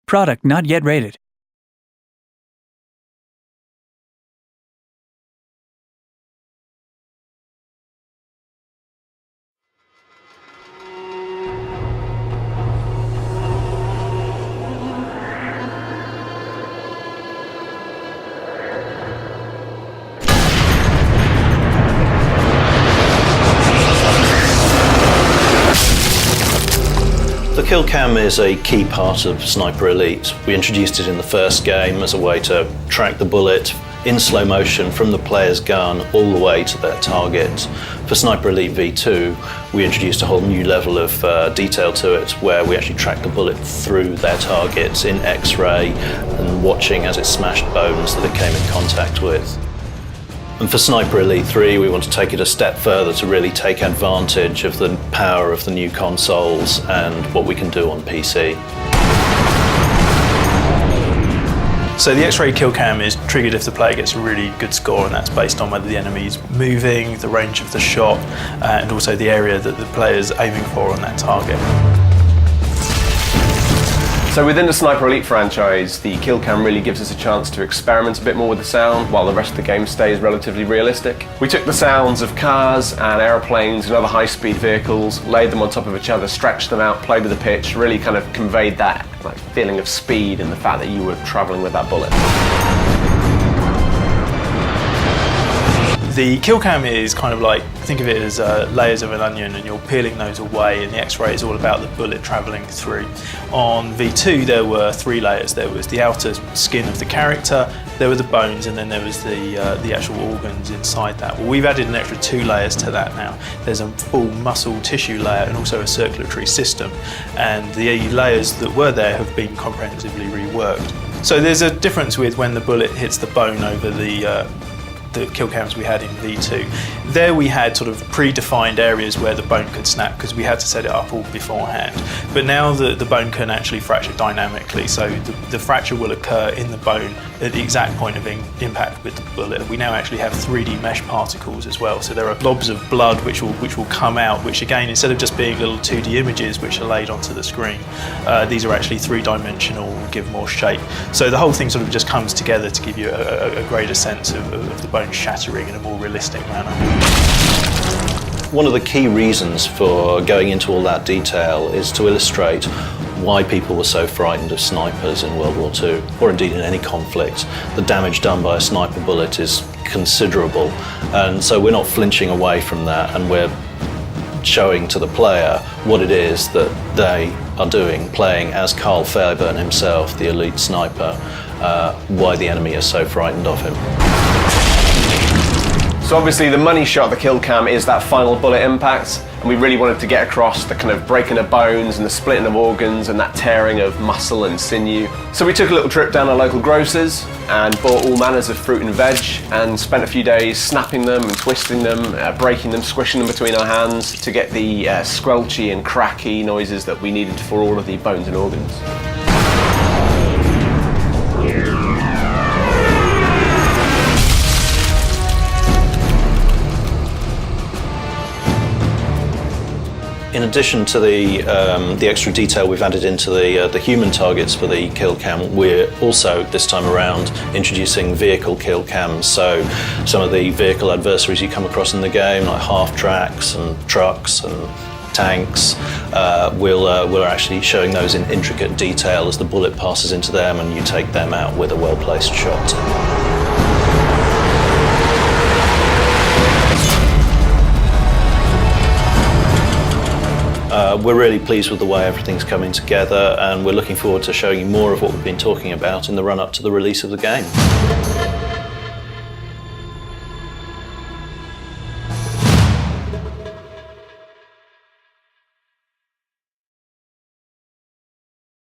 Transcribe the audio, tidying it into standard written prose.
Product not yet rated. The kill cam is a key part of Sniper Elite. We introduced it in the first game as a way to track the bullet in slow motion from the player's gun all the way to their target. For Sniper Elite V2, we introduced a whole new level of detail to it, where we actually track the bullet through their targets in X-ray and watching as it smashed bones that it came in contact with. And for Sniper Elite 3, we want to take it a step further to really take advantage of the power of the new consoles and what we can do on PC. So the X-ray kill cam is triggered if the player gets a really good score, and that's based on whether the enemy's moving, the range of the shot, and also the area that the player's aiming for on that target. So within the Sniper Elite franchise, the kill cam really gives us a chance to experiment a bit more with the sound while the rest of the game stays relatively realistic. We took the sounds of cars and aeroplanes and other high-speed vehicles, laid them on top of each other, stretched them out, played with the pitch, really kind of conveyed that feeling of speed and the fact that you were travelling with that bullet. The kill cam is kind of like, think of it as layers of an onion, and you're peeling those away, and the X-ray is all about the bullet travelling through. On V2 there were 3 layers. There was the outer skin of the character, there were the bones, and then there was the actual organs inside that. Well, we've added an extra 2 layers to that now. There's a full muscle tissue layer and also a circulatory system, and the layers that were there have been comprehensively reworked. So there's a difference with when the bullet hits the bone over the kill cams we had in V2. There we had sort of predefined areas where the bone could snap because we had to set it up all beforehand. But now the bone can actually fracture dynamically, so the fracture will occur in the bone at the exact point of impact with the bullet. We now actually have 3D mesh particles as well, so there are blobs of blood which will come out, which again, instead of just being little 2D images which are laid onto the screen, these are actually 3-dimensional and give more shape. So the whole thing sort of just comes together to give you a greater sense of the bone shattering in a more realistic manner. One of the key reasons for going into all that detail is to illustrate why people were so frightened of snipers in World War II, or indeed in any conflict. The damage done by a sniper bullet is considerable, and so we're not flinching away from that, and we're showing to the player what it is that they are doing, playing as Carl Fairburn himself, the elite sniper, why the enemy is so frightened of him. So obviously the money shot of the kill cam is that final bullet impact, and we really wanted to get across the kind of breaking of bones and the splitting of organs and that tearing of muscle and sinew. So we took a little trip down to local grocers and bought all manners of fruit and veg and spent a few days snapping them and twisting them, breaking them, squishing them between our hands to get the squelchy and cracky noises that we needed for all of the bones and organs. In addition to the extra detail we've added into the human targets for the kill cam, we're also this time around introducing vehicle kill cams. So some of the vehicle adversaries you come across in the game, like half-tracks and trucks and tanks, we're actually showing those in intricate detail as the bullet passes into them and you take them out with a well-placed shot. We're really pleased with the way everything's coming together, and we're looking forward to showing you more of what we've been talking about in the run-up to the release of the game.